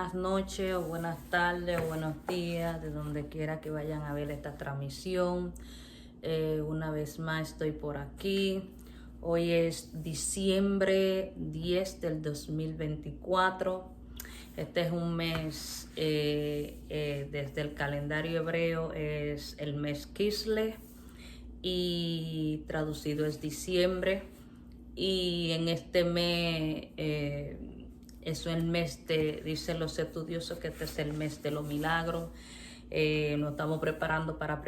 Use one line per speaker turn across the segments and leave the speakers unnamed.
buenas noches o buenas tardes o buenos días, de donde quiera que vayan a ver esta transmisión. Una vez más estoy por aquí. Hoy es diciembre 10 del 2024. Este es un mes, desde el calendario hebreo, es el mes Kislev y traducido es diciembre. Y en este mes, eso es el mes de, dicen los estudiosos que este es el mes de los milagros. Nos estamos preparando para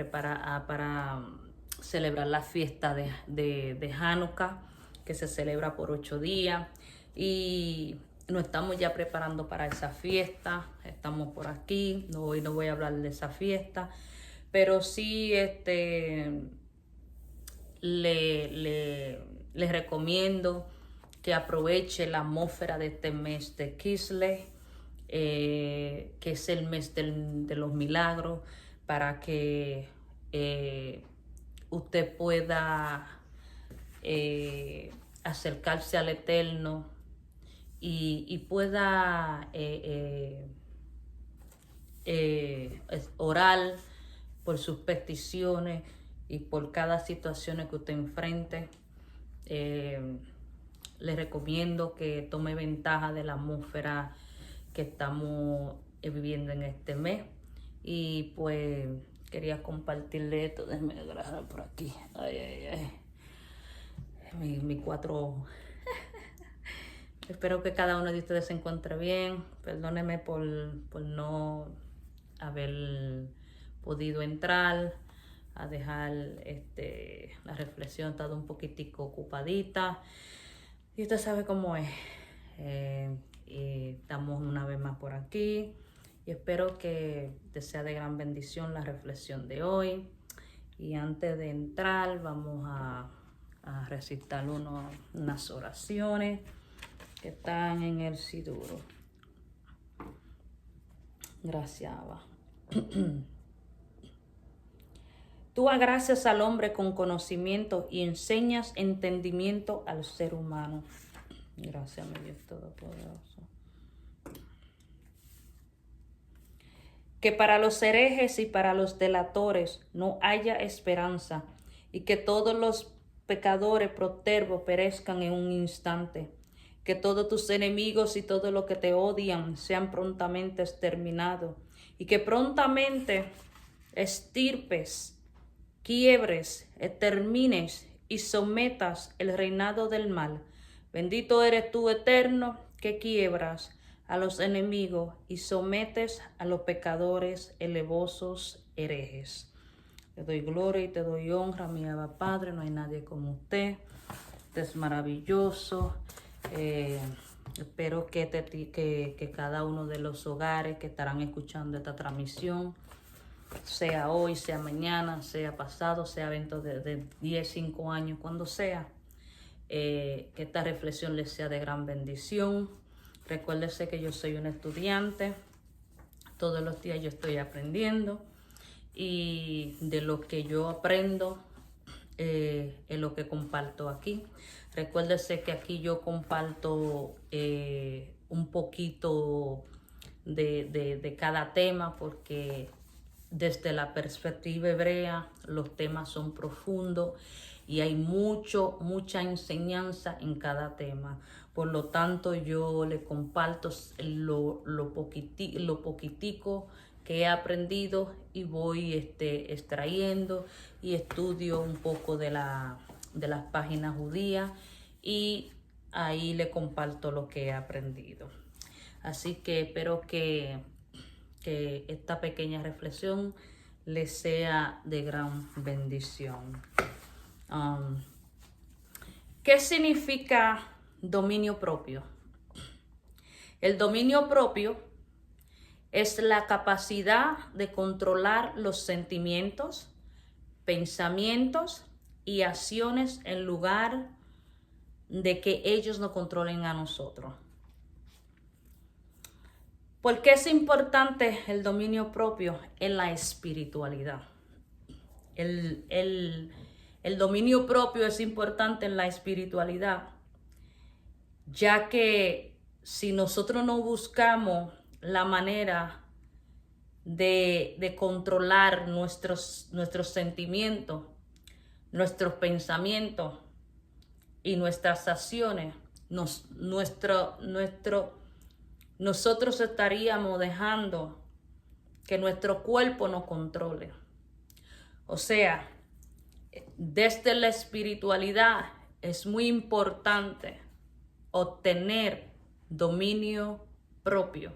celebrar la fiesta de Hanukkah, que se celebra por 8 días. Y nos estamos ya preparando para esa fiesta. Estamos por aquí. Hoy no voy a hablar de esa fiesta, pero sí les recomiendo que aproveche la atmósfera de este mes de Kislev, que es el mes de los milagros, para que usted pueda acercarse al Eterno y pueda orar por sus peticiones y por cada situación que usted enfrente. Les recomiendo que tome ventaja de la atmósfera que estamos viviendo en este mes. Y pues quería compartirle esto. Déjenme agarrar por aquí. Mi cuatro. Espero que cada uno de ustedes se encuentre bien. Perdónenme por no haber podido entrar a dejar la reflexión. He estado un poquitico ocupadita y usted sabe cómo es. Y estamos una vez más por aquí y espero que te sea de gran bendición la reflexión de hoy. Y antes de entrar vamos a recitar unas oraciones que están en el Siduro. Gracias, Abba. Tú agracias al hombre con conocimiento y enseñas entendimiento al ser humano. Gracias, mi Dios Todopoderoso. Que para los herejes y para los delatores no haya esperanza, y que todos los pecadores protervos perezcan en un instante. Que todos tus enemigos y todos los que te odian sean prontamente exterminados, y que prontamente estirpes, quiebres, extermines y sometas el reinado del mal. Bendito eres tú, Eterno, que quiebras a los enemigos y sometes a los pecadores elevosos herejes. Te doy gloria y te doy honra, mi Abba Padre. No hay nadie como usted. Usted es maravilloso. Espero que cada uno de los hogares que estarán escuchando esta transmisión, sea hoy, sea mañana, sea pasado, sea dentro de 10, 5 años, cuando sea, que esta reflexión les sea de gran bendición. Recuérdese que yo soy un estudiante. Todos los días yo estoy aprendiendo. Y de lo que yo aprendo es lo que comparto aquí. Recuérdese que aquí yo comparto un poquito de cada tema, porque desde la perspectiva hebrea los temas son profundos y hay mucha enseñanza en cada tema. Por lo tanto, yo le comparto lo poquitico que he aprendido y voy extrayendo y estudio un poco de las páginas judías, y ahí le comparto lo que he aprendido. Así que espero que esta pequeña reflexión les sea de gran bendición. ¿Qué significa dominio propio? El dominio propio es la capacidad de controlar los sentimientos, pensamientos y acciones en lugar de que ellos nos controlen a nosotros. ¿Por qué es importante el dominio propio en la espiritualidad? El dominio propio es importante en la espiritualidad, ya que si nosotros no buscamos la manera de controlar nuestros sentimientos, nuestros pensamientos y nuestras acciones, nosotros estaríamos dejando que nuestro cuerpo nos controle. O sea, desde la espiritualidad es muy importante obtener dominio propio.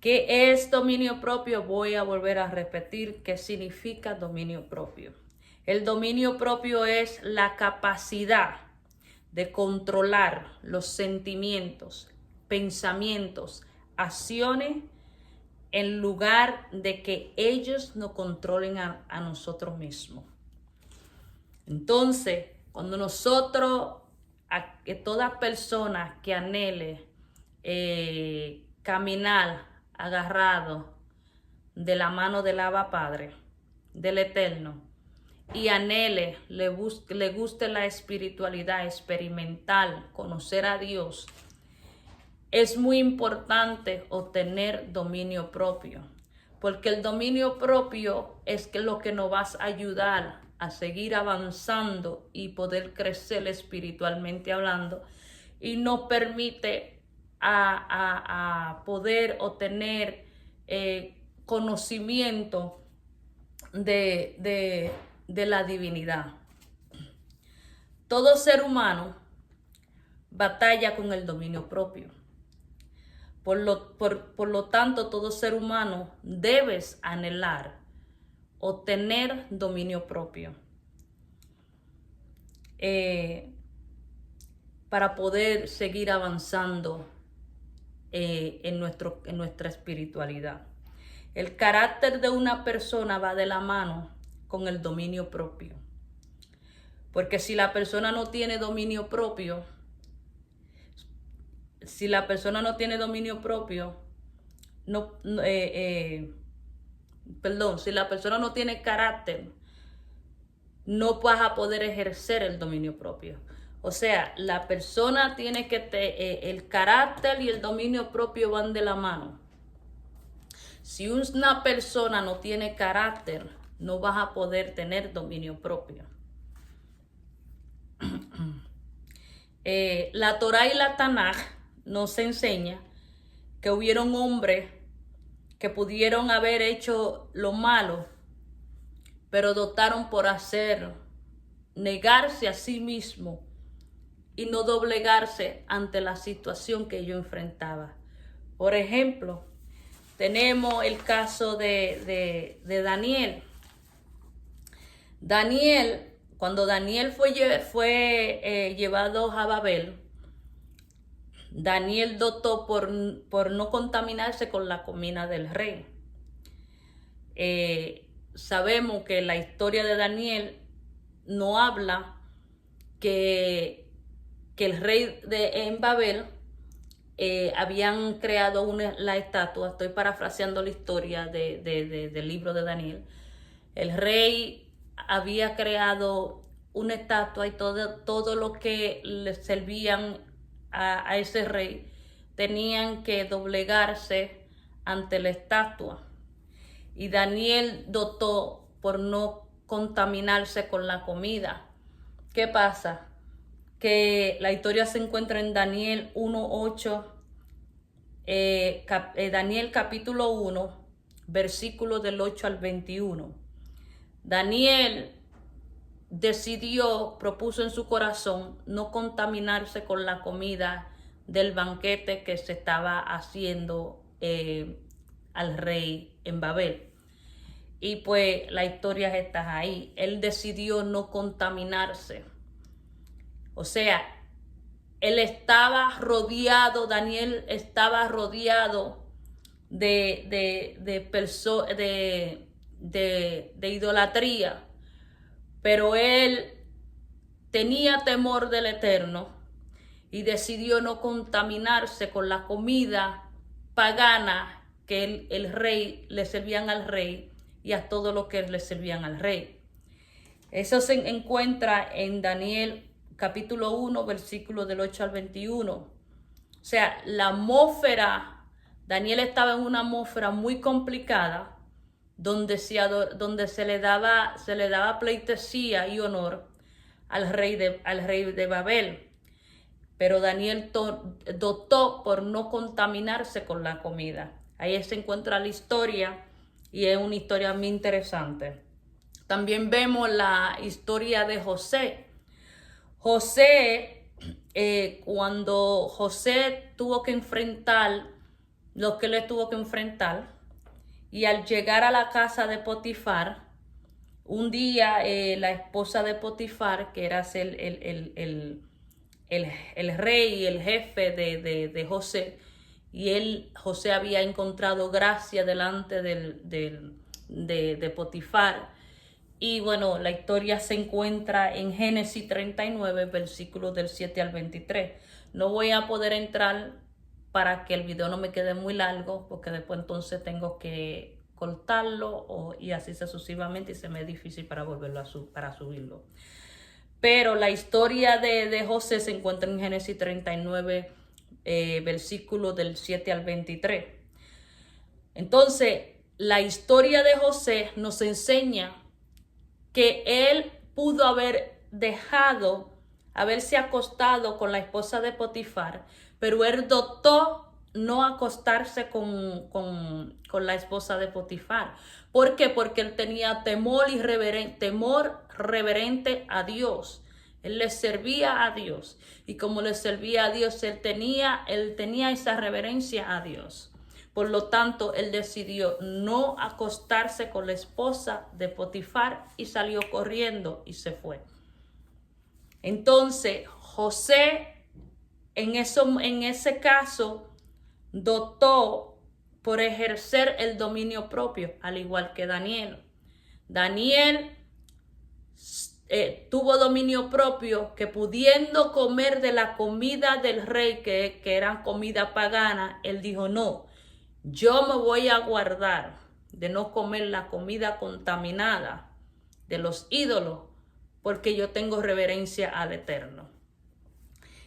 ¿Qué es dominio propio? Voy a volver a repetir qué significa dominio propio. El dominio propio es la capacidad de controlar los sentimientos, pensamientos, acciones, en lugar de que ellos nos controlen a nosotros mismos. Entonces, cuando nosotros, toda persona que anhele caminar agarrado de la mano del Abba Padre, del Eterno, y anhele, le guste la espiritualidad, experimental, conocer a Dios, es muy importante obtener dominio propio, porque el dominio propio es lo que nos va a ayudar a seguir avanzando y poder crecer espiritualmente hablando, y nos permite a poder obtener conocimiento de la divinidad. Todo ser humano batalla con el dominio propio. Por lo tanto, todo ser humano debes anhelar obtener dominio propio para poder seguir avanzando en nuestra espiritualidad. El carácter de una persona va de la mano con el dominio propio. Porque si la persona no tiene dominio propio, si la persona no tiene carácter, no vas a poder ejercer el dominio propio. O sea, la persona tiene que el carácter y el dominio propio van de la mano. Si una persona no tiene carácter, no vas a poder tener dominio propio. La Torá y la Tanaj nos enseña que hubieron hombres que pudieron haber hecho lo malo, pero optaron por negarse a sí mismo y no doblegarse ante la situación que ellos enfrentaban. Por ejemplo, tenemos el caso de Daniel. Cuando Daniel fue llevado a Babel, Daniel optó por no contaminarse con la comida del rey. Sabemos que la historia de Daniel no habla que el rey en Babel habían creado la estatua. Estoy parafraseando la historia del libro de Daniel. El rey había creado una estatua y todo lo que le servían a ese rey tenían que doblegarse ante la estatua. Y Daniel optó por no contaminarse con la comida. ¿Qué pasa? Que la historia se encuentra en Daniel 1:8, Daniel capítulo 1, versículos del 8 al 21. Daniel propuso en su corazón no contaminarse con la comida del banquete que se estaba haciendo al rey en Babel. Y pues la historia está ahí. Él decidió no contaminarse. O sea, Daniel estaba rodeado de idolatría, pero él tenía temor del Eterno y decidió no contaminarse con la comida pagana que el rey le servían al rey y a todo lo que le servían al rey. Eso se encuentra en Daniel capítulo 1, versículo del 8 al 21. O sea, la atmósfera Daniel estaba en una atmósfera muy complicada donde se le daba pleitesía y honor al rey de Babel. Pero Daniel dotó por no contaminarse con la comida. Ahí se encuentra la historia y es una historia muy interesante. También vemos la historia de José. Cuando José tuvo que enfrentar lo que le tuvo que enfrentar, y al llegar a la casa de Potifar, un día la esposa de Potifar, que era el rey y el jefe de José, y José había encontrado gracia delante de Potifar. Y bueno, la historia se encuentra en Génesis 39, versículos del 7 al 23. No voy a poder entrar para que el video no me quede muy largo, porque después entonces tengo que cortarlo y así sucesivamente, y se me es difícil para volverlo para subirlo. Pero la historia de José se encuentra en Génesis 39, versículos del 7 al 23. Entonces, la historia de José nos enseña que él pudo haberse acostado con la esposa de Potifar, pero él dotó no acostarse con la esposa de Potifar. ¿Por qué? Porque él tenía temor reverente a Dios. Él le servía a Dios. Y como le servía a Dios, él tenía esa reverencia a Dios. Por lo tanto, él decidió no acostarse con la esposa de Potifar y salió corriendo y se fue. Entonces, José, en ese caso, dotó por ejercer el dominio propio, al igual que Daniel. Daniel tuvo dominio propio, que pudiendo comer de la comida del rey, que era comida pagana, él dijo: no, yo me voy a guardar de no comer la comida contaminada de los ídolos, porque yo tengo reverencia al Eterno.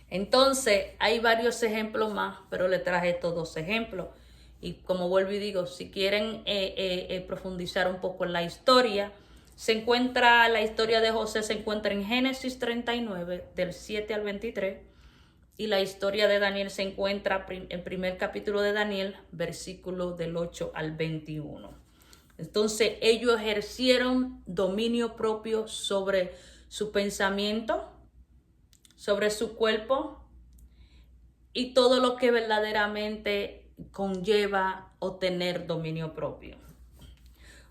Entonces, hay varios ejemplos más, pero le traje estos dos ejemplos. Y como vuelvo y digo, si quieren profundizar un poco en la historia, la historia de José se encuentra en Génesis 39, del 7 al 23. Y la historia de Daniel se encuentra en el primer capítulo de Daniel, versículo del 8 al 21. Entonces, ellos ejercieron dominio propio sobre su pensamiento, sobre su cuerpo y todo lo que verdaderamente conlleva obtener dominio propio.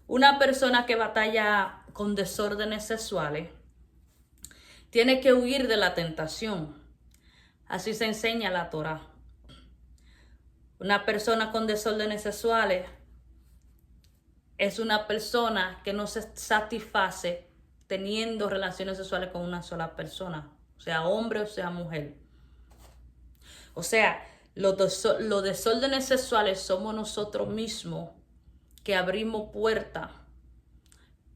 Una persona que batalla con desórdenes sexuales tiene que huir de la tentación. Así se enseña la Torá. Una persona con desórdenes sexuales es una persona que no se satisface teniendo relaciones sexuales con una sola persona, sea hombre o sea mujer. O sea, los desórdenes sexuales somos nosotros mismos que abrimos puertas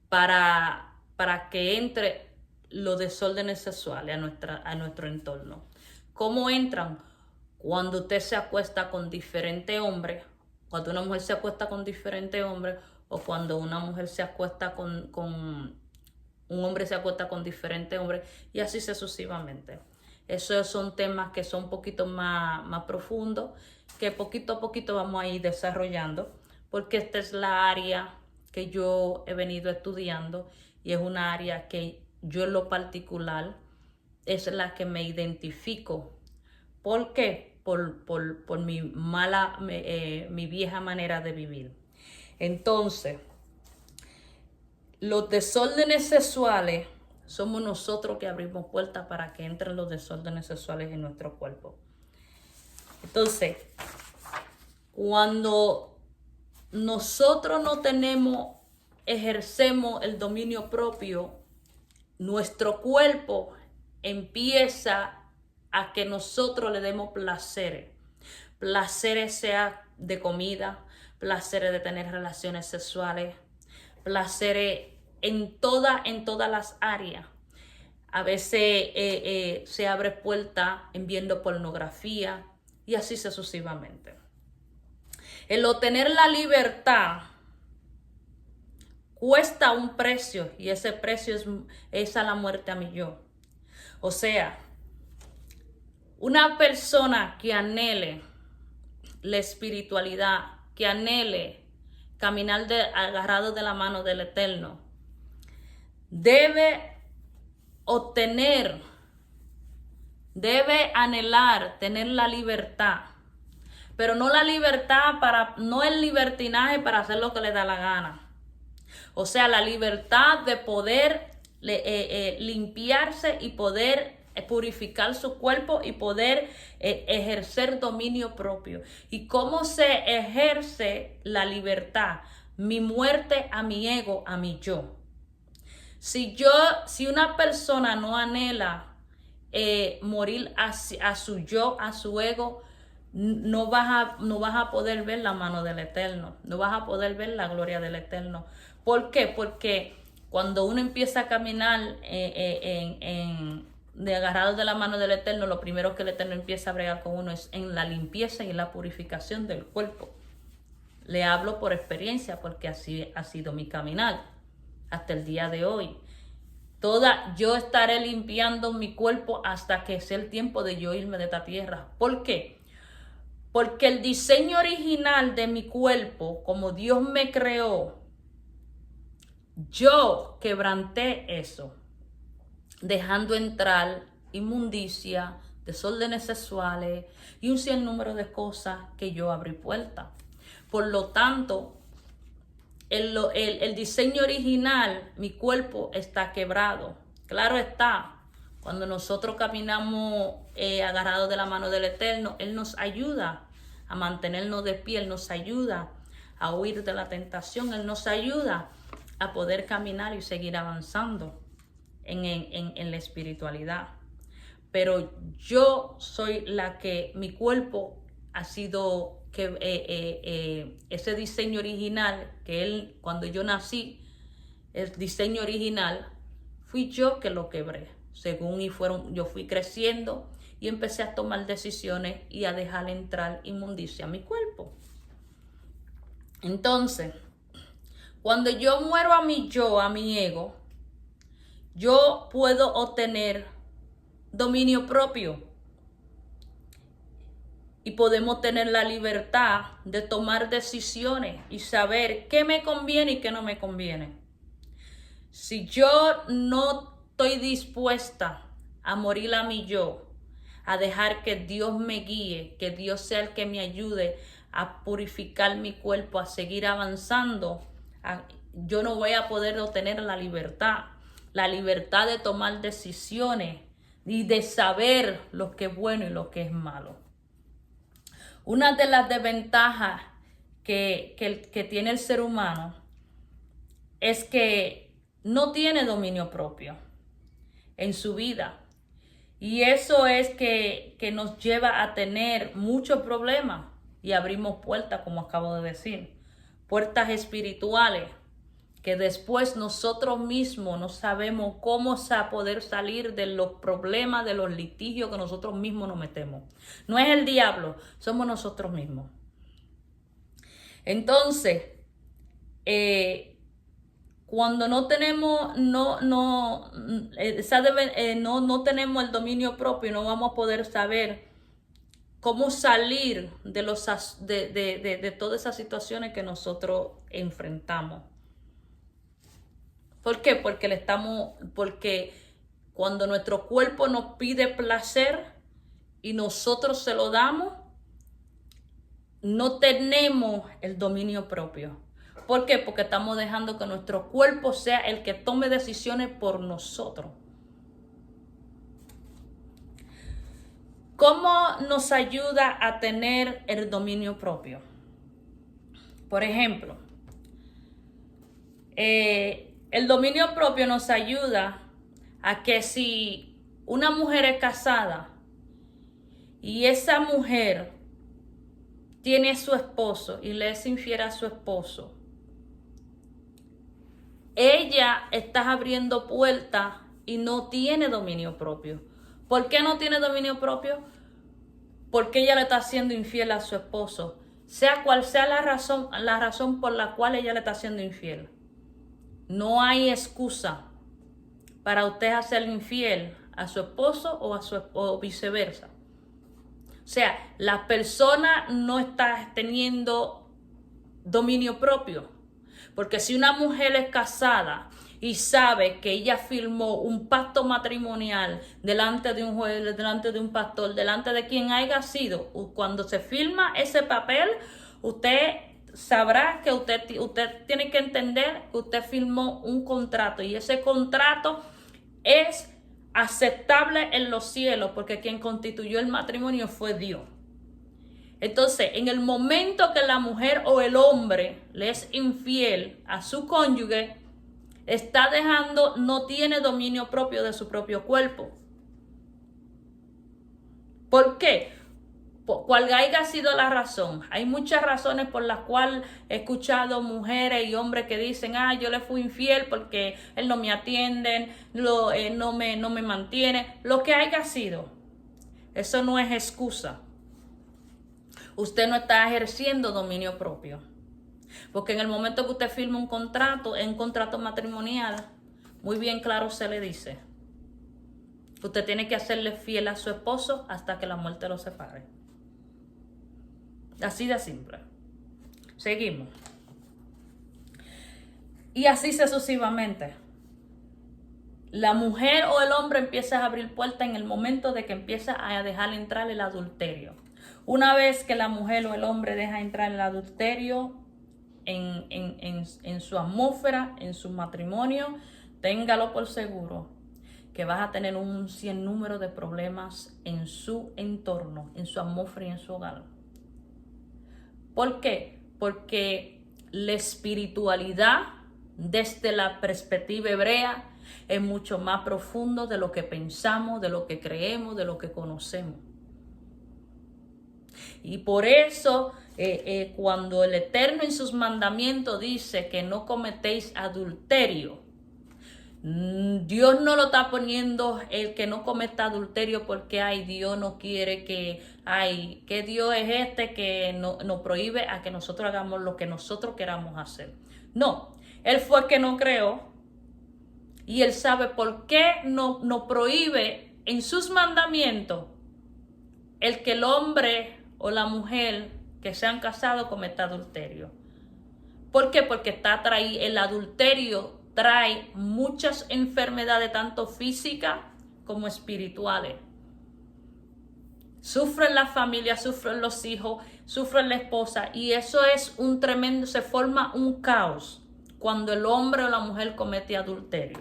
para que entre los desórdenes sexuales a nuestro entorno. ¿Cómo entran? Cuando usted se acuesta con diferentes hombres, cuando una mujer se acuesta con diferentes hombres, o cuando una mujer se acuesta con un hombre se acuesta con diferentes hombres, y así sucesivamente. Esos son temas que son un poquito más profundos, que poquito a poquito vamos a ir desarrollando, porque esta es la área que yo he venido estudiando y es una área que yo en lo particular es la que me identifico. ¿Por qué? Por mi vieja manera de vivir. Entonces, los desórdenes sexuales somos nosotros que abrimos puertas para que entren los desórdenes sexuales en nuestro cuerpo. Entonces, cuando nosotros no ejercemos el dominio propio, nuestro cuerpo empieza a que nosotros le demos placeres. Placeres sea de comida, placeres de tener relaciones sexuales, placeres en todas las áreas. A veces se abre puerta en viendo pornografía y así sucesivamente. El obtener la libertad cuesta un precio y ese precio es a la muerte a mi yo. O sea, una persona que anhele la espiritualidad, que anhele caminar agarrado de la mano del Eterno, debe obtener, debe anhelar tener la libertad, pero no la libertad no el libertinaje para hacer lo que le da la gana. O sea, la libertad de poder limpiarse y poder purificar su cuerpo y poder ejercer dominio propio. ¿Y cómo se ejerce la libertad? Mi muerte a mi ego, a mi yo. Si una persona no anhela morir a su yo, a su ego, no vas a poder ver la mano del Eterno, no vas a poder ver la gloria del Eterno. ¿Por qué? Porque cuando uno empieza a caminar de agarrado de la mano del Eterno, lo primero que el Eterno empieza a bregar con uno es en la limpieza y en la purificación del cuerpo. Le hablo por experiencia porque así ha sido mi caminar hasta el día de hoy. Yo estaré limpiando mi cuerpo hasta que sea el tiempo de yo irme de esta tierra. ¿Por qué? Porque el diseño original de mi cuerpo, como Dios me creó, yo quebranté eso, dejando entrar inmundicia, desórdenes sexuales y un sinnúmero de cosas que yo abrí puerta. Por lo tanto, el diseño original, mi cuerpo está quebrado. Claro está, cuando nosotros caminamos agarrados de la mano del Eterno, Él nos ayuda a mantenernos de pie, Él nos ayuda a huir de la tentación, Él nos ayuda a poder caminar y seguir avanzando en la espiritualidad. Pero yo soy mi cuerpo ha sido ese diseño original que cuando yo nací, el diseño original, fui yo que lo quebré. Yo fui creciendo y empecé a tomar decisiones y a dejar entrar inmundicia a mi cuerpo. Entonces, cuando yo muero a mi yo, a mi ego, yo puedo obtener dominio propio y podemos tener la libertad de tomar decisiones y saber qué me conviene y qué no me conviene. Si yo no estoy dispuesta a morir a mi yo, a dejar que Dios me guíe, que Dios sea el que me ayude a purificar mi cuerpo, a seguir avanzando, yo no voy a poder obtener la libertad de tomar decisiones y de saber lo que es bueno y lo que es malo. Una de las desventajas que tiene el ser humano es que no tiene dominio propio en su vida. Y eso es que nos lleva a tener muchos problemas y abrimos puertas, como acabo de decir, puertas espirituales, que después nosotros mismos no sabemos cómo poder salir de los problemas, de los litigios que nosotros mismos nos metemos. No es el diablo, somos nosotros mismos. Entonces, cuando no tenemos, no tenemos el dominio propio, no vamos a poder saber cómo salir de todas esas situaciones que nosotros enfrentamos. ¿Por qué? Porque cuando nuestro cuerpo nos pide placer y nosotros se lo damos, no tenemos el dominio propio. ¿Por qué? Porque estamos dejando que nuestro cuerpo sea el que tome decisiones por nosotros. ¿Cómo nos ayuda a tener el dominio propio? Por ejemplo, el dominio propio nos ayuda a que si una mujer es casada y esa mujer tiene a su esposo y le es infiel a su esposo, ella está abriendo puertas y no tiene dominio propio. ¿Por qué no tiene dominio propio? Porque ella le está haciendo infiel a su esposo. sea cual sea la razón por la cual ella le está siendo infiel. No hay excusa para usted hacerle infiel a su esposo o viceversa. O sea, la persona no está teniendo dominio propio. Porque si una mujer es casada y sabe que ella firmó un pacto matrimonial delante de un juez, delante de un pastor, delante de quien haya sido, cuando se firma ese papel, usted sabrá que usted tiene que entender que usted firmó un contrato y ese contrato es aceptable en los cielos porque quien constituyó el matrimonio fue Dios. Entonces, en el momento que la mujer o el hombre le es infiel a su cónyuge, no tiene dominio propio de su propio cuerpo. ¿Por qué? Cual haya sido la razón. Hay muchas razones por las cuales he escuchado mujeres y hombres que dicen, yo le fui infiel porque él no me atiende, él no me mantiene. Lo que haya sido, eso no es excusa. Usted no está ejerciendo dominio propio. Porque en el momento que usted firma un contrato matrimonial, muy bien claro se le dice, usted tiene que hacerle fiel a su esposo hasta que la muerte lo separe. Así de simple. Seguimos. Y así sucesivamente. La mujer o el hombre empieza a abrir puertas en el momento de que empieza a dejar entrar el adulterio. Una vez que la mujer o el hombre deja entrar el adulterio en su atmósfera, en su matrimonio, téngalo por seguro que vas a tener un sinnúmero de problemas en su entorno, en su atmósfera y en su hogar. ¿Por qué? Porque la espiritualidad desde la perspectiva hebrea es mucho más profundo de lo que pensamos, de lo que creemos, de lo que conocemos. Y por eso cuando el Eterno en sus mandamientos dice que no cometéis adulterio, Dios no lo está poniendo el que no cometa adulterio porque Dios no quiere que Dios es que nos prohíbe a que nosotros hagamos lo que nosotros queramos hacer. No, Él fue el que nos creó y Él sabe por qué nos prohíbe en sus mandamientos el que el hombre o la mujer que se han casado cometa adulterio. ¿Por qué? Porque el adulterio trae muchas enfermedades, tanto físicas como espirituales. Sufren la familia, sufren los hijos, sufren la esposa, y eso es se forma un caos cuando el hombre o la mujer comete adulterio.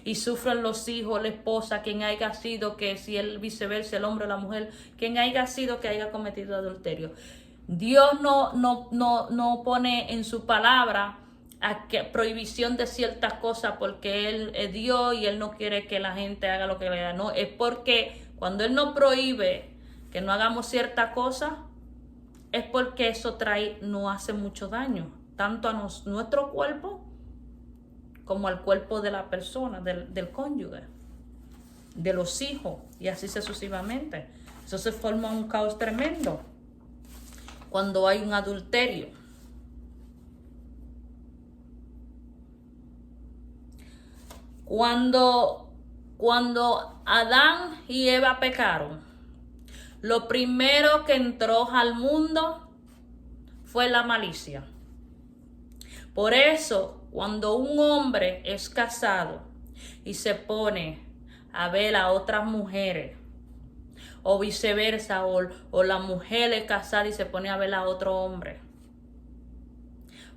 Y sufren los hijos, la esposa, quien haya sido, que si el viceversa, el hombre o la mujer, quien haya sido que haya cometido adulterio. Dios no pone en su palabra prohibición de ciertas cosas porque Él es Dios y Él no quiere que la gente haga lo que le da. No, es porque cuando Él nos prohíbe que no hagamos ciertas cosas, es porque eso nos hace mucho daño, tanto a nuestro cuerpo como al cuerpo de la persona, del cónyuge, de los hijos, y así sucesivamente. Eso se forma un caos tremendo cuando hay un adulterio. Cuando Adán y Eva pecaron, lo primero que entró al mundo fue la malicia. Por eso, cuando un hombre es casado y se pone a ver a otras mujeres, o viceversa, o la mujer es casada y se pone a ver a otro hombre,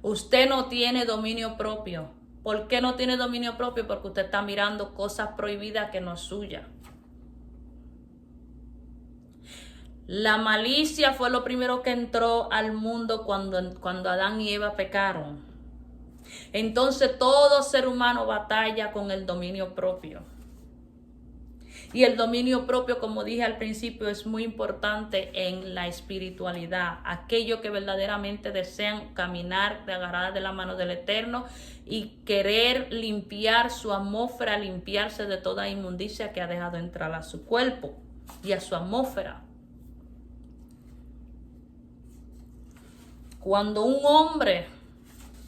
usted no tiene dominio propio. ¿Por qué no tiene dominio propio? Porque usted está mirando cosas prohibidas que no es suya. La malicia fue lo primero que entró al mundo cuando Adán y Eva pecaron. Entonces todo ser humano batalla con el dominio propio. Y el dominio propio, como dije al principio, es muy importante en la espiritualidad. Aquellos que verdaderamente desean caminar agarradas de la mano del Eterno y querer limpiar su atmósfera, limpiarse de toda inmundicia que ha dejado entrar a su cuerpo y a su atmósfera. Cuando un hombre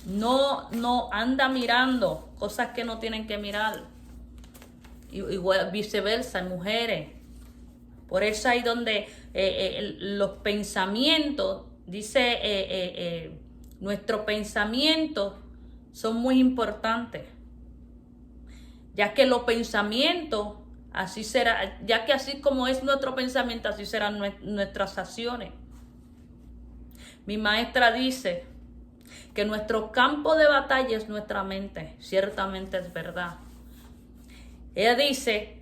no anda mirando cosas que no tienen que mirar, igual viceversa, mujeres. Por eso ahí donde los pensamientos, dice, nuestros pensamientos son muy importantes, ya que los pensamientos, así será, ya que así como es nuestro pensamiento, así serán nuestras acciones. Mi maestra dice que nuestro campo de batalla es nuestra mente. Ciertamente es verdad. Ella dice,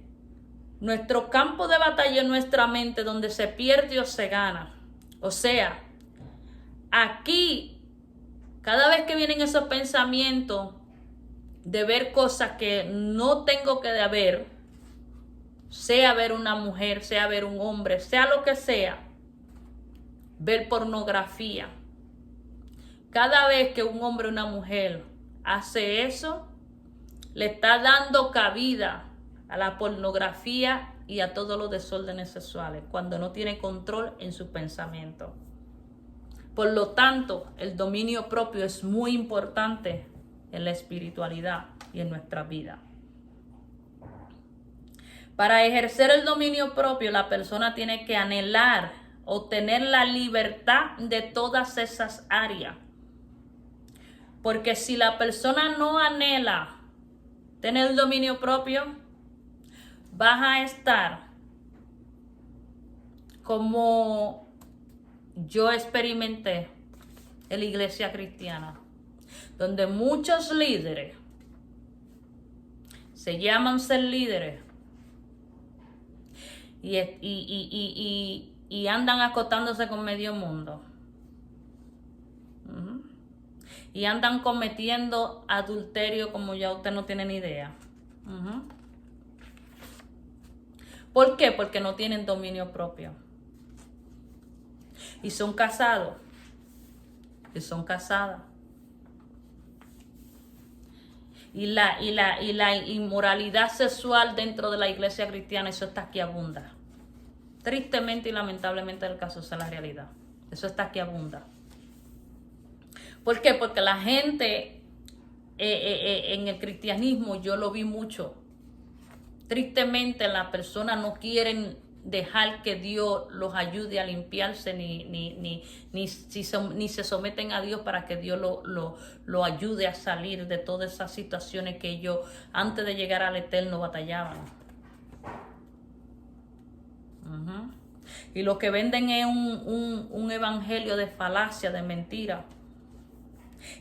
nuestro campo de batalla es nuestra mente, donde se pierde o se gana. O sea, aquí, cada vez que vienen esos pensamientos de ver cosas que no tengo que ver, sea ver una mujer, sea ver un hombre, sea lo que sea, ver pornografía. Cada vez que un hombre o una mujer hace eso, le está dando cabida a la pornografía y a todos los desórdenes sexuales, cuando no tiene control en su pensamiento. Por lo tanto, el dominio propio es muy importante en la espiritualidad y en nuestra vida. Para ejercer el dominio propio, la persona tiene que anhelar obtener la libertad de todas esas áreas. Porque si la persona no anhela tener el dominio propio, vas a estar como yo experimenté en la iglesia cristiana, donde muchos líderes se llaman ser líderes y andan acostándose con medio mundo. Y andan cometiendo adulterio como ya usted no tiene ni idea. ¿Por qué? Porque no tienen dominio propio. Y son casados. Y son casadas. Y la inmoralidad sexual dentro de la iglesia cristiana, eso está aquí abunda. Tristemente y lamentablemente el caso, esa es la realidad. Eso está aquí abunda. ¿Por qué? Porque la gente en el cristianismo, yo lo vi mucho. Tristemente las personas no quieren dejar que Dios los ayude a limpiarse, ni se someten a Dios para que Dios lo ayude a salir de todas esas situaciones que ellos antes de llegar al Eterno batallaban. Y lo que venden es un evangelio de falacia, de mentira.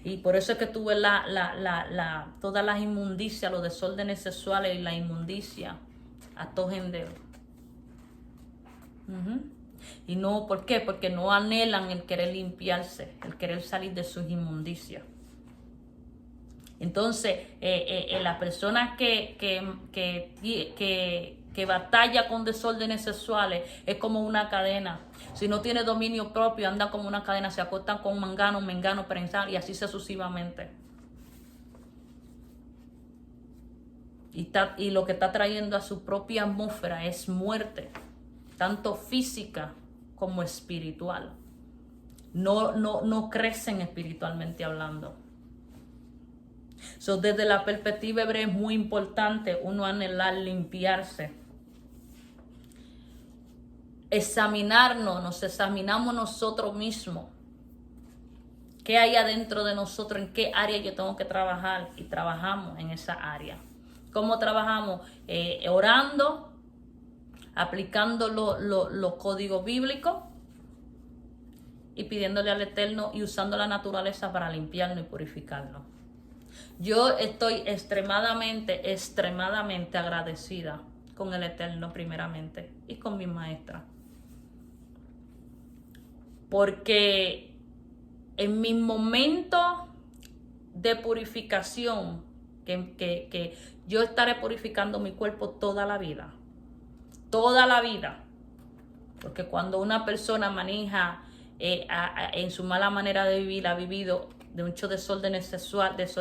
Y por eso es que tuve todas las inmundicias, los desórdenes sexuales y la inmundicia a todo género. Y no, ¿por qué? Porque no anhelan el querer limpiarse, el querer salir de sus inmundicias. Entonces, la persona que batalla con desórdenes sexuales es como una cadena. Si no tiene dominio propio, anda como una cadena, se acostan con mengano, prensar y así sucesivamente. Y lo que está trayendo a su propia atmósfera es muerte, tanto física como espiritual. No crecen espiritualmente hablando. Desde la perspectiva hebrea es muy importante uno anhelar limpiarse. Nos examinamos nosotros mismos. ¿Qué hay adentro de nosotros? ¿En qué área yo tengo que trabajar? Y trabajamos en esa área. ¿Cómo trabajamos? Orando, aplicando los códigos bíblicos y pidiéndole al Eterno y usando la naturaleza para limpiarnos y purificarnos. Yo estoy extremadamente agradecida con el Eterno primeramente y con mi maestra. Porque en mi momento de purificación, que yo estaré purificando mi cuerpo toda la vida. Porque cuando una persona maneja en su mala manera de vivir, ha vivido de muchos desórdenes sexuales,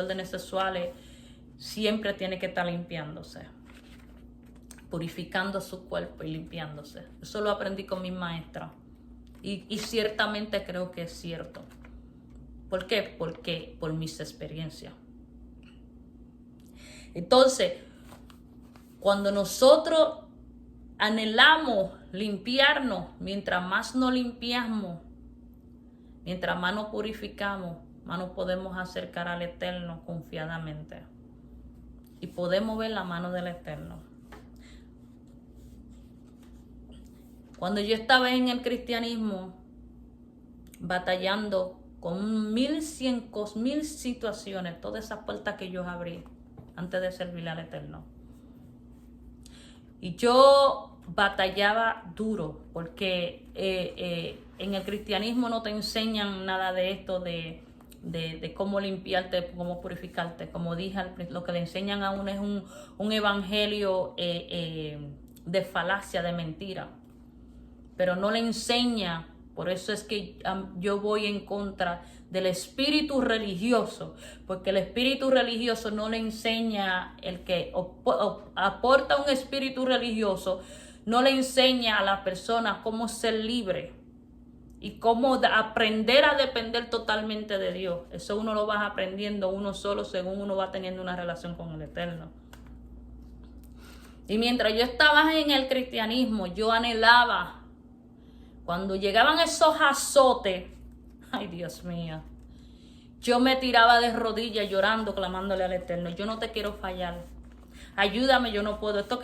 siempre tiene que estar limpiándose, purificando su cuerpo y limpiándose. Eso lo aprendí con mi maestra y ciertamente creo que es cierto. ¿Por qué? Porque por mis experiencias. Entonces, cuando nosotros anhelamos limpiarnos, mientras más nos limpiamos, mientras más nos purificamos, más nos podemos acercar al Eterno confiadamente. Y podemos ver la mano del Eterno. Cuando yo estaba en el cristianismo, batallando con 1100 situaciones, todas esas puertas que yo abrí antes de servirle al Eterno. Y yo batallaba duro, porque en el cristianismo no te enseñan nada de esto, de cómo limpiarte, cómo purificarte. Como dije, lo que le enseñan a uno es un evangelio de falacia, de mentira. Pero no le enseña, por eso es que yo voy en contra del espíritu religioso, porque el espíritu religioso no le enseña, el que aporta un espíritu religioso, no le enseña a la persona cómo ser libre y cómo aprender a depender totalmente de Dios. Eso uno lo va aprendiendo uno solo según uno va teniendo una relación con el Eterno. Y mientras yo estaba en el cristianismo, yo anhelaba, cuando llegaban esos azotes, ay Dios mío, yo me tiraba de rodillas llorando, clamándole al Eterno: yo no te quiero fallar, ayúdame, yo no puedo. Esto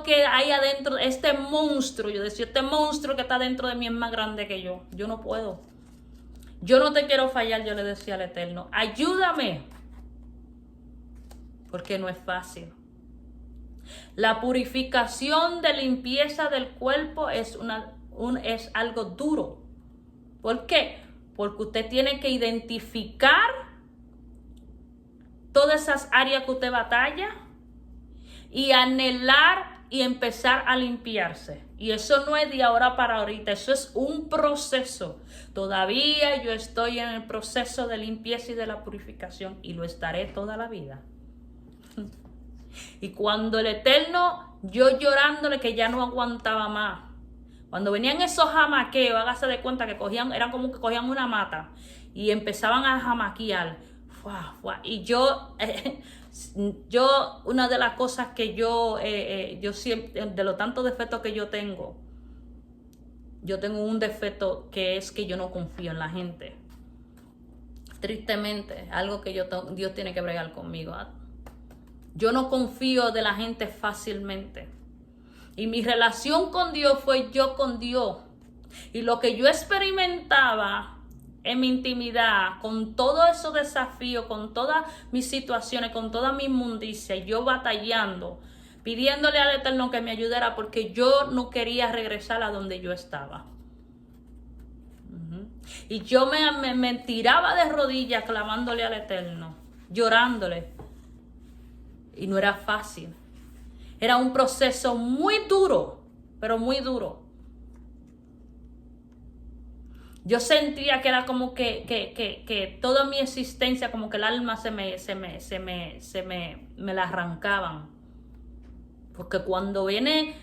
que hay adentro, este monstruo, yo decía, este monstruo que está dentro de mí es más grande que yo no puedo. Yo no te quiero fallar, yo le decía al Eterno, ayúdame, porque no es fácil. La purificación de limpieza del cuerpo es algo duro. ¿Por qué? Porque usted tiene que identificar todas esas áreas que usted batalla y anhelar y empezar a limpiarse. Y eso no es de ahora para ahorita, eso es un proceso. Todavía yo estoy en el proceso de limpieza y de la purificación, y lo estaré toda la vida. Y cuando el Eterno, yo llorándole que ya no aguantaba más, cuando venían esos jamaqueos, hágase de cuenta que eran como que cogían una mata y empezaban a jamaquear. Y yo, una de las cosas que yo siempre, de los tantos defectos que yo tengo un defecto que es que yo no confío en la gente. Tristemente, algo que Dios tiene que bregar conmigo. Yo no confío de la gente fácilmente. Y mi relación con Dios fue yo con Dios. Y lo que yo experimentaba en mi intimidad, con todos esos desafíos, con todas mis situaciones, con toda mi inmundicia, yo batallando, pidiéndole al Eterno que me ayudara, porque yo no quería regresar a donde yo estaba. Y yo me tiraba de rodillas clamándole al Eterno, llorándole. Y no era fácil. Era un proceso muy duro, pero muy duro. Yo sentía que era como que toda mi existencia, como que el alma se me la arrancaban. Porque cuando viene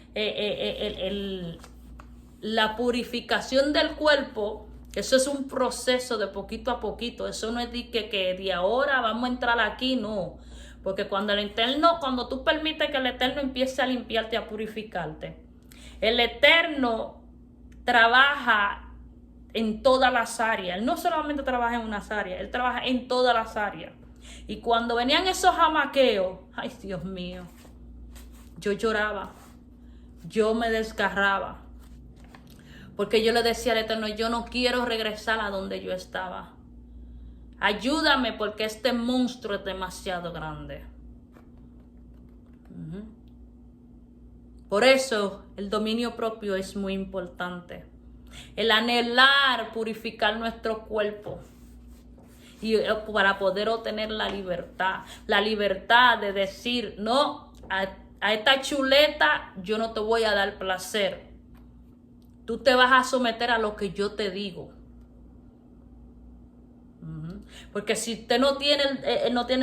la purificación del cuerpo, eso es un proceso de poquito a poquito. Eso no es que de ahora vamos a entrar aquí, no. Porque cuando tú permites que el Eterno empiece a limpiarte, a purificarte, el Eterno trabaja en todas las áreas. Él no solamente trabaja en unas áreas, Él trabaja en todas las áreas. Y cuando venían esos jamaqueos, ay Dios mío, yo lloraba, yo me desgarraba, porque yo le decía al Eterno, yo no quiero regresar a donde yo estaba. Ayúdame, porque este monstruo es demasiado grande. Por eso el dominio propio es muy importante. El anhelar purificar nuestro cuerpo, y para poder obtener la libertad. La libertad de decir, no, a esta chuleta yo no te voy a dar placer. Tú te vas a someter a lo que yo te digo. Porque si usted no tiene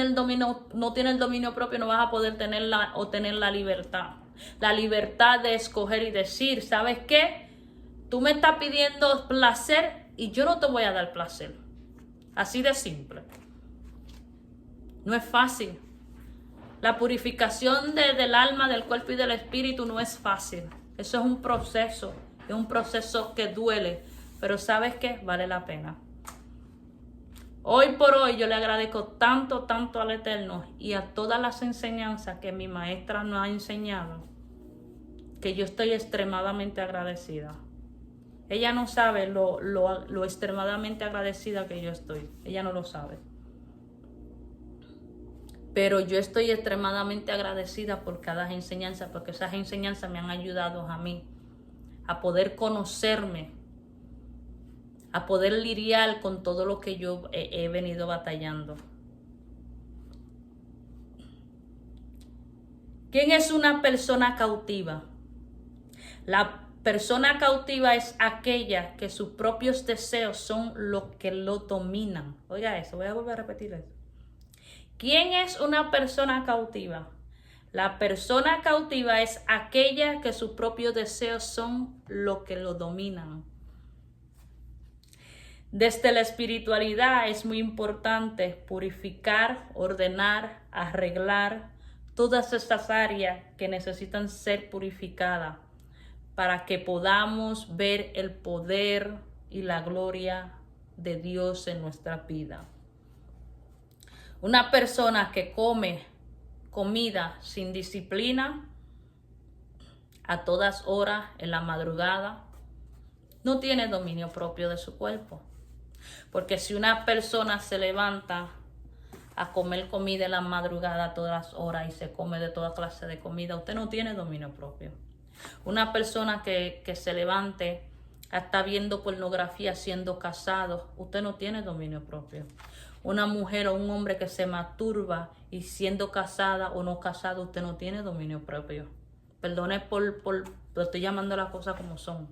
el dominio propio, no vas a poder obtener la libertad. La libertad de escoger y decir, ¿sabes qué? Tú me estás pidiendo placer y yo no te voy a dar placer. Así de simple. No es fácil. La purificación del alma, del cuerpo y del espíritu no es fácil. Eso es un proceso que duele, pero ¿sabes qué? Vale la pena. Hoy por hoy yo le agradezco tanto, tanto al Eterno y a todas las enseñanzas que mi maestra nos ha enseñado, que yo estoy extremadamente agradecida. Ella no sabe lo extremadamente agradecida que yo estoy. Ella no lo sabe. Pero yo estoy extremadamente agradecida por cada enseñanza, porque esas enseñanzas me han ayudado a mí a poder conocerme, a poder lidiar con todo lo que yo he venido batallando. ¿Quién es una persona cautiva? La persona cautiva es aquella que sus propios deseos son los que lo dominan. Oiga eso, voy a volver a repetir eso. ¿Quién es una persona cautiva? La persona cautiva es aquella que sus propios deseos son los que lo dominan. Desde la espiritualidad es muy importante purificar, ordenar, arreglar todas estas áreas que necesitan ser purificadas para que podamos ver el poder y la gloria de Dios en nuestra vida. Una persona que come comida sin disciplina, a todas horas, en la madrugada, no tiene dominio propio de su cuerpo. Porque si una persona se levanta a comer comida en la madrugada a todas horas y se come de toda clase de comida, usted no tiene dominio propio. Una persona que se levante a estar viendo pornografía siendo casado, usted no tiene dominio propio. Una mujer o un hombre que se masturba y siendo casada o no casado, usted no tiene dominio propio. Perdone pero estoy llamando las cosas como son.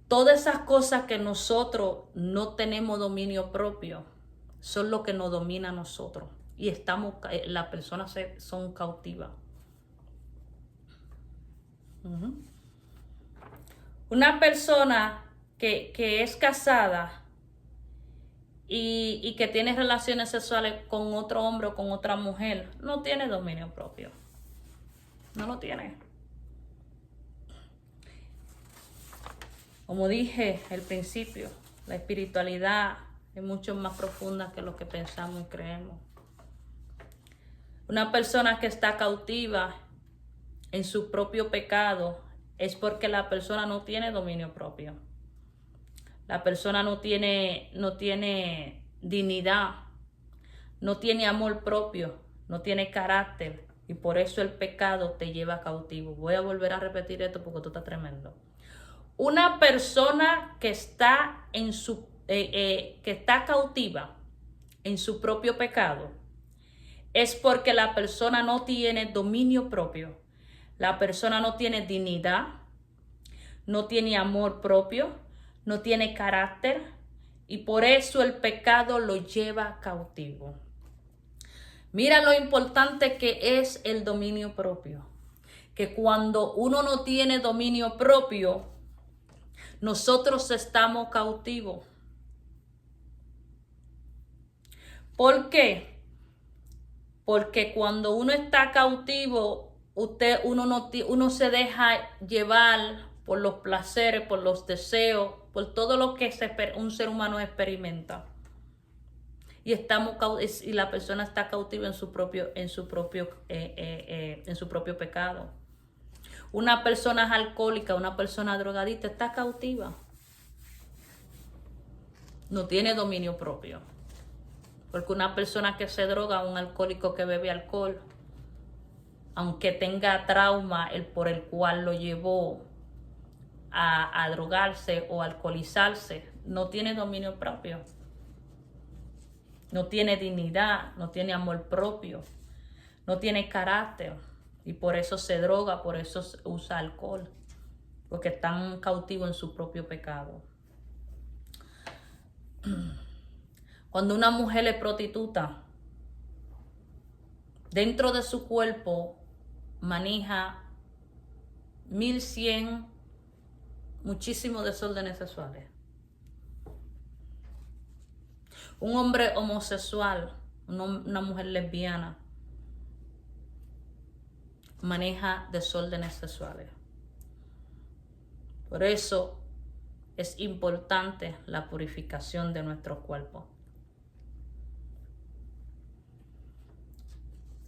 Todas esas cosas que nosotros no tenemos dominio propio son lo que nos domina a nosotros. Y las personas son cautivas. Una persona que es casada y que tiene relaciones sexuales con otro hombre o con otra mujer, no tiene dominio propio. No lo tiene. Como dije al principio, la espiritualidad es mucho más profunda que lo que pensamos y creemos. Una persona que está cautiva en su propio pecado es porque la persona no tiene dominio propio. La persona no tiene dignidad, no tiene amor propio, no tiene carácter y por eso el pecado te lleva cautivo. Voy a volver a repetir esto porque esto está tremendo. Una persona que está que está cautiva en su propio pecado es porque la persona no tiene dominio propio. La persona no tiene dignidad, no tiene amor propio, no tiene carácter y por eso el pecado lo lleva cautivo. Mira lo importante que es el dominio propio. Que cuando uno no tiene dominio propio, nosotros estamos cautivos. ¿Por qué? Porque cuando uno está cautivo, uno se deja llevar por los placeres, por los deseos, por todo lo que un ser humano experimenta. Y la persona está cautiva en su propio pecado. Una persona alcohólica, una persona drogadicta está cautiva. No tiene dominio propio. Porque una persona que se droga, un alcohólico que bebe alcohol, aunque tenga trauma por el cual lo llevó a drogarse o alcoholizarse, no tiene dominio propio. No tiene dignidad, no tiene amor propio, no tiene carácter. Y por eso se droga, por eso usa alcohol. Porque están cautivos en su propio pecado. Cuando una mujer es prostituta, dentro de su cuerpo maneja 1100 muchísimos desórdenes sexuales. Un hombre homosexual, una mujer lesbiana, maneja desórdenes sexuales. Por eso es importante la purificación de nuestro cuerpo.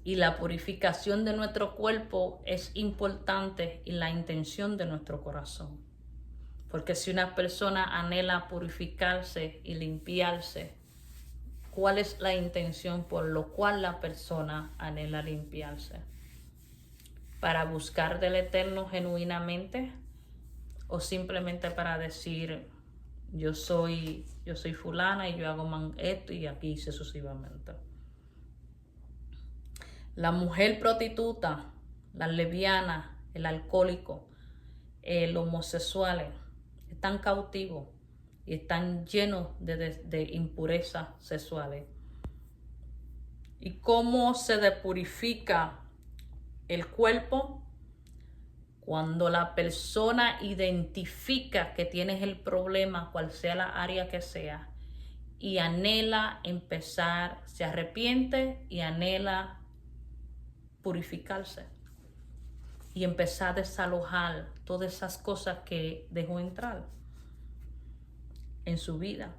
Y la purificación de nuestro cuerpo es importante en la intención de nuestro corazón. Porque si una persona anhela purificarse y limpiarse, ¿cuál es la intención por lo cual la persona anhela limpiarse? ¿Para buscar del Eterno genuinamente? ¿O simplemente para decir, yo soy fulana y yo hago esto y aquí sucesivamente? La mujer prostituta, la lesbiana, el alcohólico, el homosexual, están cautivos y están llenos de impurezas sexuales. ¿Y cómo se depurifica el cuerpo? Cuando la persona identifica que tienes el problema, cual sea la área que sea, y anhela empezar, se arrepiente y anhela purificarse y empezar a desalojar todas esas cosas que dejó entrar en su vida.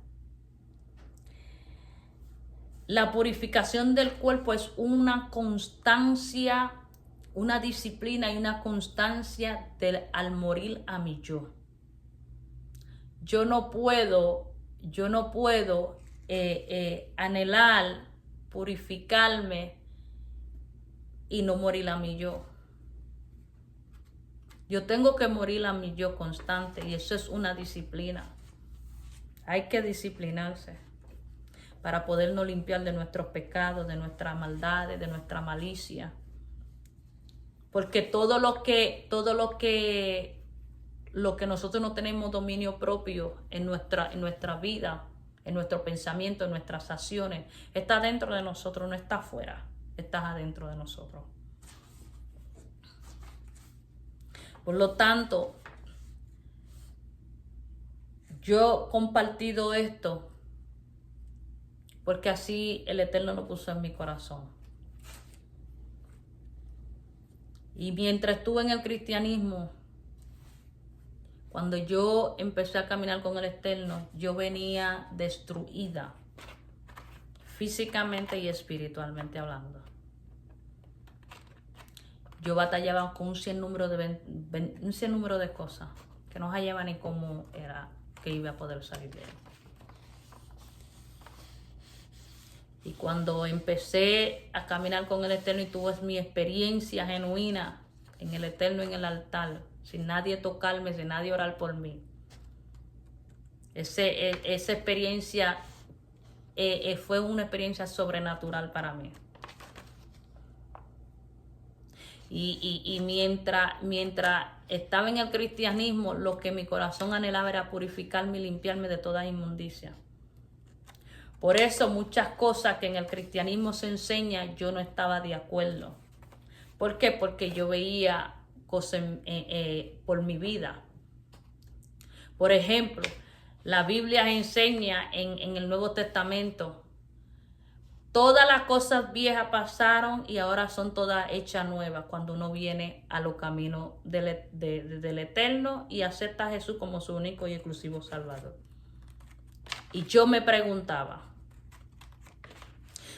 La purificación del cuerpo es una constancia, una disciplina y una constancia al morir a mi yo. Yo no puedo anhelar purificarme y no morir a mi yo. Yo tengo que morir a mi yo constante y eso es una disciplina. Hay que disciplinarse para podernos limpiar de nuestros pecados, de nuestras maldades, de nuestra malicia. Porque todo lo que nosotros no tenemos dominio propio en nuestra vida, en nuestro pensamiento, en nuestras acciones, está dentro de nosotros, no está afuera, está adentro de nosotros. Por lo tanto, yo he compartido esto porque así el Eterno lo puso en mi corazón. Y mientras estuve en el cristianismo, cuando yo empecé a caminar con el Eterno, yo venía destruida, físicamente y espiritualmente hablando. Yo batallaba con un sinnúmero de cosas que no hallaba ni cómo era que iba a poder salir de él. Y cuando empecé a caminar con el Eterno y tuve mi experiencia genuina en el Eterno, en el altar, sin nadie tocarme, sin nadie orar por mí, esa experiencia fue una experiencia sobrenatural para mí. Y mientras estaba en el cristianismo, lo que mi corazón anhelaba era purificarme y limpiarme de toda inmundicia. Por eso muchas cosas que en el cristianismo se enseña, yo no estaba de acuerdo. ¿Por qué? Porque yo veía cosas por mi vida. Por ejemplo, la Biblia enseña en el Nuevo Testamento, todas las cosas viejas pasaron y ahora son todas hechas nuevas cuando uno viene a los caminos del Eterno y acepta a Jesús como su único y exclusivo Salvador. Y yo me preguntaba,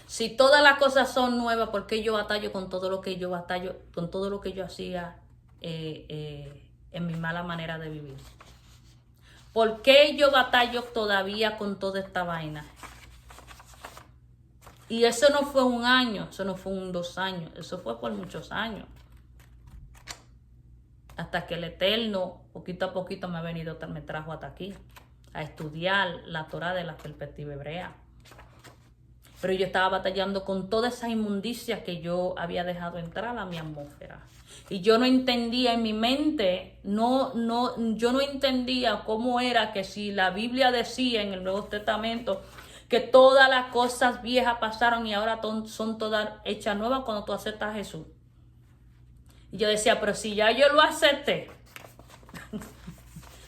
si todas las cosas son nuevas, ¿por qué yo batallo con todo lo que yo hacía en mi mala manera de vivir? ¿Por qué yo batallo todavía con toda esta vaina? Y eso no fue un año, eso no fue 2 años, eso fue por muchos años. Hasta que el Eterno, poquito a poquito, me trajo hasta aquí, a estudiar la Torá de la perspectiva hebrea. Pero yo estaba batallando con toda esa inmundicia que yo había dejado entrar a mi atmósfera. Y yo no entendía en mi mente, yo no entendía cómo era que si la Biblia decía en el Nuevo Testamento que todas las cosas viejas pasaron y ahora son todas hechas nuevas cuando tú aceptas a Jesús. Y yo decía, pero si ya yo lo acepté,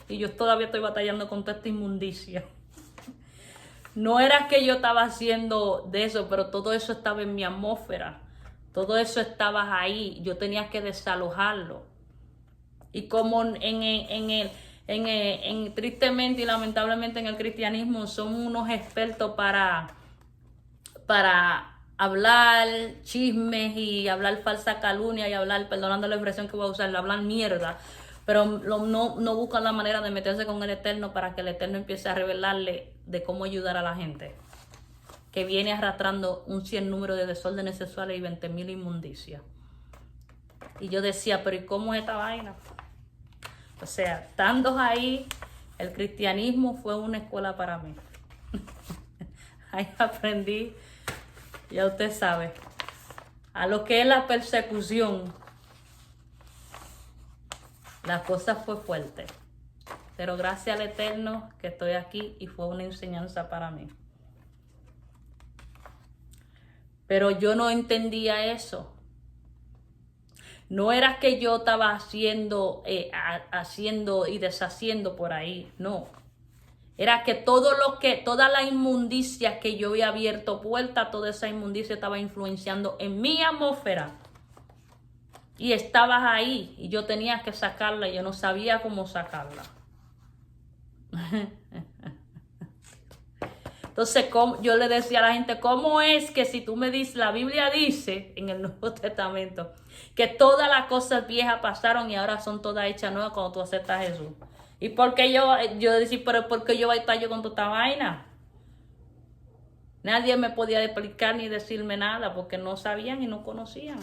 y yo todavía estoy batallando con toda esta inmundicia. No era que yo estaba haciendo de eso, pero todo eso estaba en mi atmósfera. Todo eso estaba ahí. Yo tenía que desalojarlo. Y como tristemente y lamentablemente en el cristianismo son unos expertos para hablar chismes y hablar falsa calumnia y hablar, perdonando la expresión que voy a usar, hablar mierda, pero no buscan la manera de meterse con el Eterno para que el Eterno empiece a revelarle de cómo ayudar a la gente que viene arrastrando un sinnúmero de desórdenes sexuales y 20,000 inmundicias. Y yo decía, pero ¿y cómo es esta vaina? O sea, estando ahí, el cristianismo fue una escuela para mí. Ahí aprendí, ya usted sabe, a lo que es la persecución. La cosa fue fuerte. Pero gracias al Eterno que estoy aquí y fue una enseñanza para mí. Pero yo no entendía eso. No era que yo estaba haciendo y deshaciendo por ahí, no. Era que toda la inmundicia que yo había abierto puerta, toda esa inmundicia estaba influenciando en mi atmósfera. Y estabas ahí y yo tenía que sacarla y yo no sabía cómo sacarla. Entonces, yo le decía a la gente, ¿cómo es que si tú me dices, la Biblia dice en el Nuevo Testamento, que todas las cosas viejas pasaron y ahora son todas hechas nuevas cuando tú aceptas a Jesús? ¿Y por qué yo decía, pero por qué yo voy a estar yo con toda esta vaina? Nadie me podía explicar ni decirme nada porque no sabían y no conocían.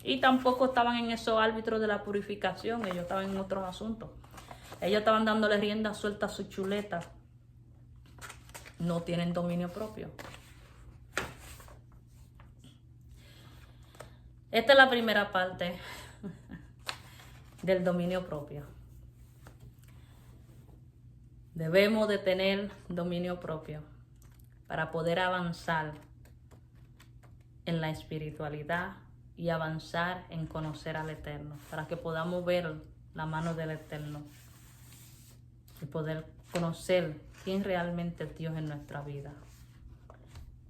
Y tampoco estaban en esos árbitros de la purificación, ellos estaban en otros asuntos. Ellos estaban dándole rienda suelta a su chuleta. No tienen dominio propio. Esta es la primera parte del dominio propio. Debemos de tener dominio propio para poder avanzar en la espiritualidad y avanzar en conocer al Eterno, para que podamos ver la mano del Eterno y poder conocer quién realmente es Dios en nuestra vida.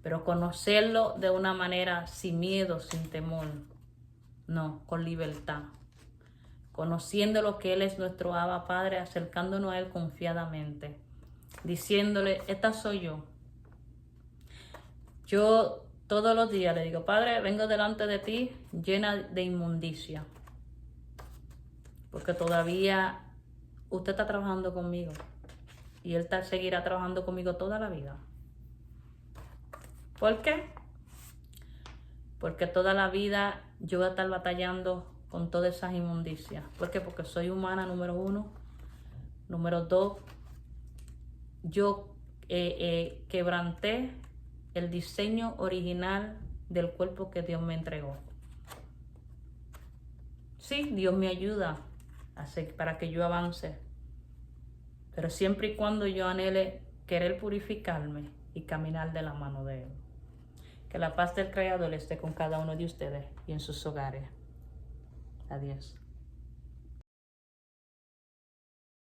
Pero conocerlo de una manera sin miedo, sin temor, no, con libertad. Conociendo lo que Él es nuestro Abba Padre, acercándonos a Él confiadamente, diciéndole, esta soy yo. Yo todos los días le digo, Padre, vengo delante de ti llena de inmundicia, porque todavía usted está trabajando conmigo y Él seguirá trabajando conmigo toda la vida. ¿Por qué? Porque toda la vida yo voy a estar batallando con todas esas inmundicias. ¿Por qué? Porque soy humana, número 1. Número 2, yo quebranté el diseño original del cuerpo que Dios me entregó. Sí, Dios me ayuda para que yo avance. Pero siempre y cuando yo anhele querer purificarme y caminar de la mano de Él. Que la paz del Creador esté con cada uno de ustedes y en sus hogares. Adiós.